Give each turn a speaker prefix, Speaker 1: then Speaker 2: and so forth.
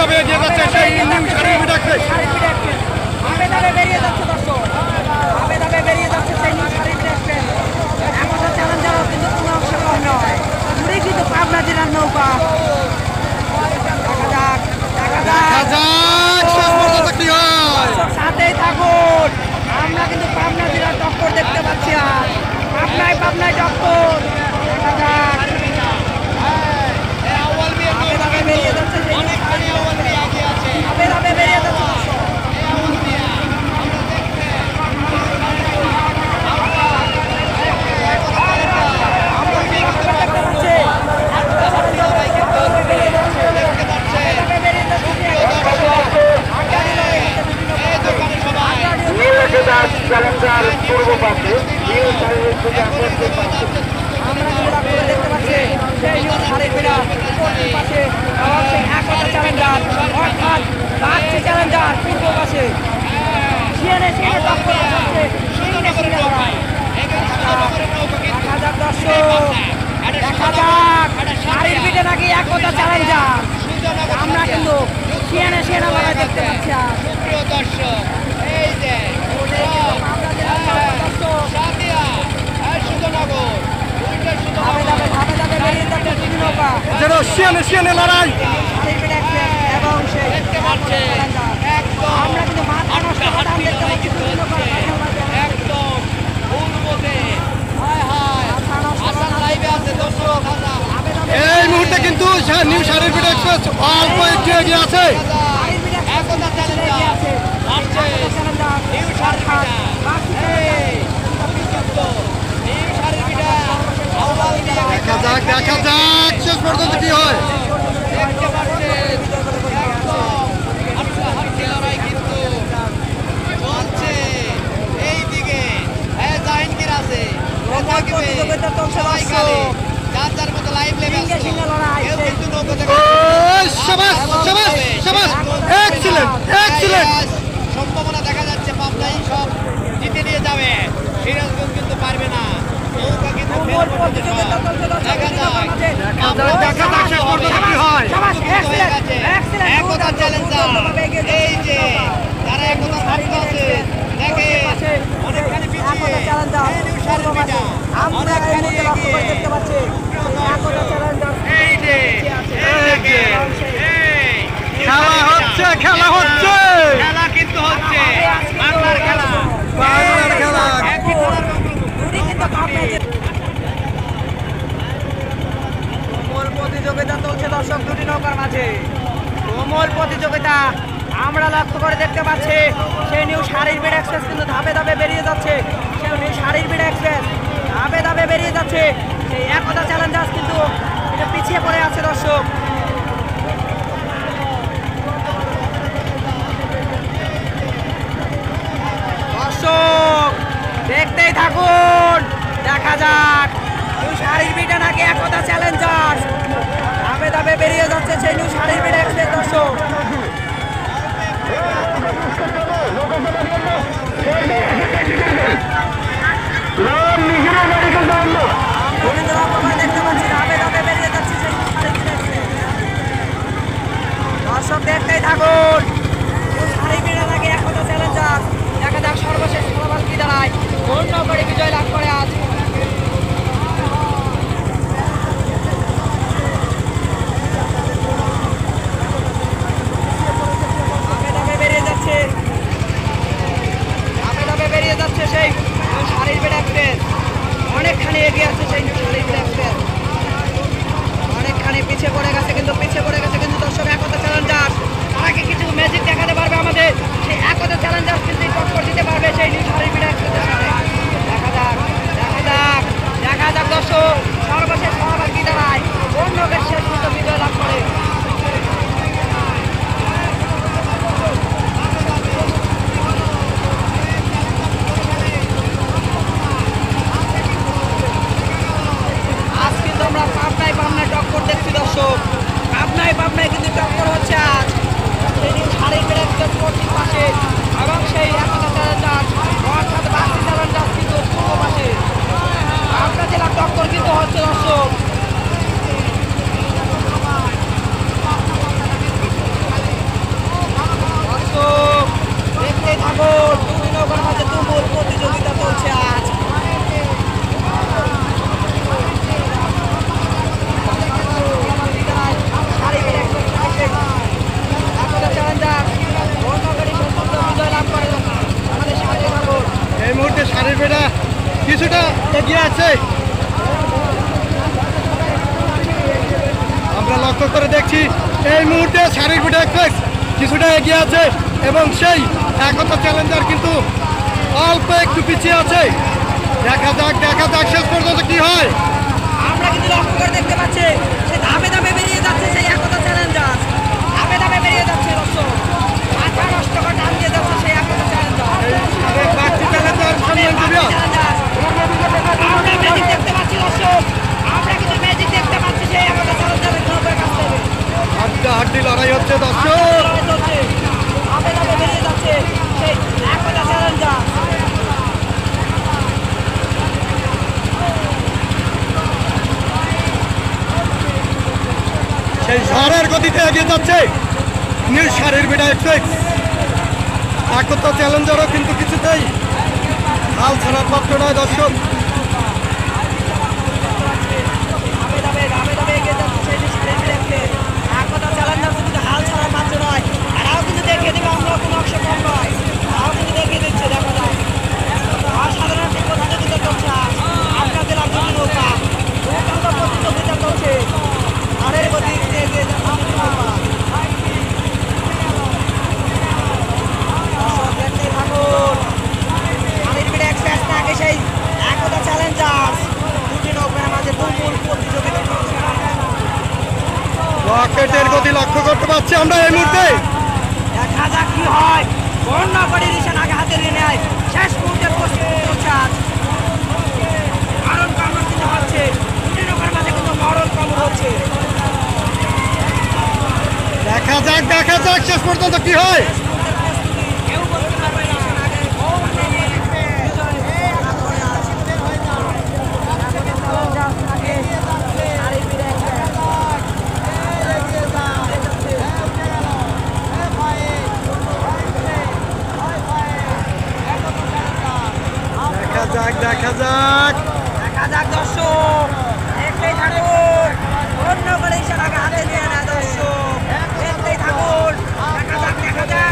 Speaker 1: ধাপে এগিয়ে যাচ্ছে সেই নিউ শাড়ির বিড এক্সপ্রেস।
Speaker 2: ধাপে ধাপে বেরিয়ে যাচ্ছে দর্শক, ধাপে ধাপে বেরিয়ে যাচ্ছে সেই নিউ শাড়ির বিড এক্সপ্রেস। এখনো চ্যালেঞ্জারও কিন্তু কোনো অংশ কম নয়, ঘুরে কিন্তু পাবনা জেলার নৌকা। দেখা যাক
Speaker 1: শেষ পর্যন্ত কি হয়।
Speaker 2: সাথেই থাকুন, আমরা কিন্তু পাবনা জেলার টক্কর দেখতে পাচ্ছি। আর পাবনায় টক্কর। দেখা যাক ধাপে ধাপে বেরিয়ে যাচ্ছে সেই নিউ শাড়ির বিড এক্সপ্রেস। ধাপে ধাপে বেরিয়ে যাচ্ছে
Speaker 3: চ্যালেঞ্জার পূর্ব পাশে নিউ শাড়ির থেকে
Speaker 2: আমরা দেখতে পাচ্ছি সেই নিউ শাড়ির বিড়া পশ্চিম পাশে একতা চ্যালেঞ্জার অর্থাৎ বাড়ছে চ্যালেঞ্জার পূর্ব পাশে সিএনএ টক্কর আছে দেখা যাক দর্শক, দেখা যাক শাড়ির বিড়ে নাকি একতা চ্যালেঞ্জার। আমরা কিন্তু সিএনএ লড়াই দেখতে পাচ্ছি। আর
Speaker 4: প্রিয় দর্শক, এই যে
Speaker 1: যেন সিয়ানে লড়াই
Speaker 2: এবং সেই আমরা কিন্তু মাথা নষ্ট করতাম দেখতে পাচ্ছি
Speaker 4: একদম লাইভে আছে দর্শক।
Speaker 1: এই মুহূর্তে কিন্তু নিউ শাড়ির বিড এক্সপ্রেস অল্প একটু এগিয়ে আছে।
Speaker 4: একতা চ্যালেঞ্জার আসছে নিউ শাড়ির বিড়া। নিউ শাড়ির বিড়া আহ্বান দিয়ে
Speaker 1: দেখা যাক শেষ পর্যন্ত কি হয়।
Speaker 4: দেখতে পাচ্ছেন হাড্ডাহাড্ডি লড়াই কিন্তু চলছে। এইদিকে জাহাঙ্গীর আছে, সবাই খালি যার যার মতো লাইভ লেভেল কেউ কিন্তু নৌকো থেকে সম্ভাবনা দেখা যাচ্ছে পাবনাই সব জিতে নিয়ে যাবে, সিরাজগঞ্জ কিন্তু পারবে না। নৌকা কিন্তু দেখা যাক
Speaker 1: শেষ পর্যন্ত কি হয়।
Speaker 4: একতা চ্যালেঞ্জার এই যে তারা একতা শব্দ আছে দেখে অনেকখানি পিছিয়ে অনেকখানি এগিয়ে। এই যে
Speaker 1: খেলা হচ্ছে
Speaker 4: খেলা কিন্তু হচ্ছে বাংলার খেলা। একই খেলার
Speaker 2: কোমল প্রতিযোগিতা চলছে দর্শক দুটি নৌকার মাঝে। কোমল প্রতিযোগিতা আমরা লক্ষ্য করে দেখতে পাচ্ছি সেই নিউ শাড়ির বিড এক্সপ্রেস কিন্তু ধাপে ধাপে বেরিয়ে যাচ্ছে। সেই নিউ শাড়ির বিড এক্সপ্রেস ধাপে ধাপে বেরিয়ে যাচ্ছে। সেই একতা চ্যালেঞ্জার কিন্তু এটা পিছিয়ে পড়ে আছে দর্শক। দর্শক দেখতেই থাকুন, দেখা যাক নিউ শাড়ির বিড়ে নাকি একতা চ্যালেঞ্জার ধাপে ধাপে বেরিয়ে যাচ্ছে সেই নিউ শাড়ির বিড়ে এক্সপ্রেস দর্শক। দেখতে পাচ্ছি ধাপে ধাপে বেরিয়ে যাচ্ছে সেই নিউ শাড়ির বিড়ে এক্সপ্রেস।
Speaker 1: ধরে দেখছি এই মুহূর্তে শারীরিক বিট এক্সপ্রেস কিছুটা এগিয়ে আছে এবং সেই একতা চ্যালেঞ্জার কিন্তু অল্প একটু পিছিয়ে আছে। দেখা যাক শেষ পর্যন্ত কি হয়।
Speaker 2: আমরা কিন্তু লক্ষ্য করে দেখতে পাচ্ছি সে ধাপে ধাপে বেরিয়ে যাচ্ছে সেই একতা চ্যালেঞ্জার, ধাপে ধাপে বেরিয়ে যাচ্ছে দর্শক, মাথা নষ্ট করে টান দিয়ে যাচ্ছে সেই একতা চ্যালেঞ্জার।
Speaker 1: বাড়তি চ্যালেঞ্জার সম্মান দিবে।
Speaker 2: আমরা ম্যাজিক দেখতে পাচ্ছি দর্শক, আমরা কিন্তু ম্যাজিক দেখতে পাচ্ছি সেই একতা চ্যালেঞ্জারের গ্রুপের কাছ থেকে।
Speaker 1: হাড্ডাহাড্ডি লড়াই হচ্ছে দর্শক।
Speaker 2: ধাপে ধাপে বেরিয়ে যাচ্ছে সেই একতা চ্যালেঞ্জার।
Speaker 1: সেই ঝড়ের গতিতে এগিয়ে যাচ্ছে নিউ শারীর বিটা এক্সপ্রেস। একতা চ্যালেঞ্জারও কিন্তু কিছুতেই হাল ছাড়ার পাত্র নয় দর্শক।
Speaker 2: ধাপে ধাপে এগিয়ে যাচ্ছে সেই শারীরিক এক্সপ্রেস। একতা চ্যালেঞ্জার কিন্তু হাল ছাড়ার মাত্র নয়, তারাও কিন্তু দেখিয়ে দেবে আমরা কোনো অংশ কম নয়, তারাও কিন্তু দেখিয়ে দিচ্ছে। দেখা যায় অসাধারণ একটি প্রতিযোগিতা চলছে আজ আপনার জেলার দুটি নৌকা দুর্দান্ত প্রতিযোগিতা চলছে। ঝড়ের গতি এগিয়ে যাচ্ছে দুটি নৌকা। দর্শক দেখতেই থাকুন, শারীরিক বিট এক্সপ্রেস নাকি সেই একতা চ্যালেঞ্জার, দুটি নৌকার মাঝে তুমুল প্রতিযোগিতা চলছে।
Speaker 1: রকেটের গতি লক্ষ্য করতে পারছি আমরা এই মুহূর্তে।
Speaker 2: দেখা যাক কি হয়, কোন নৌকাটি রিসেন আগে হাতে নিয়ে নেয়। শেষ মুহূর্তের প্রস্তুতি চলছে আজ, মারণ কামড় কিন্তু হচ্ছে দুটি নৌকার মাঝে, কিন্তু মরণ কামড় হচ্ছে।
Speaker 1: দেখা যাক শেষ পর্যন্ত কি হয়।
Speaker 2: কেউ বলতে পারবে না রিসেন আগে
Speaker 1: দেখা যাক
Speaker 2: দর্শক, দেখতেই থাকুন, কোন নৌকা রিসেন আগে হাতে নিয়ে নেয় দর্শক, দেখতেই থাকুন। দেখা যাক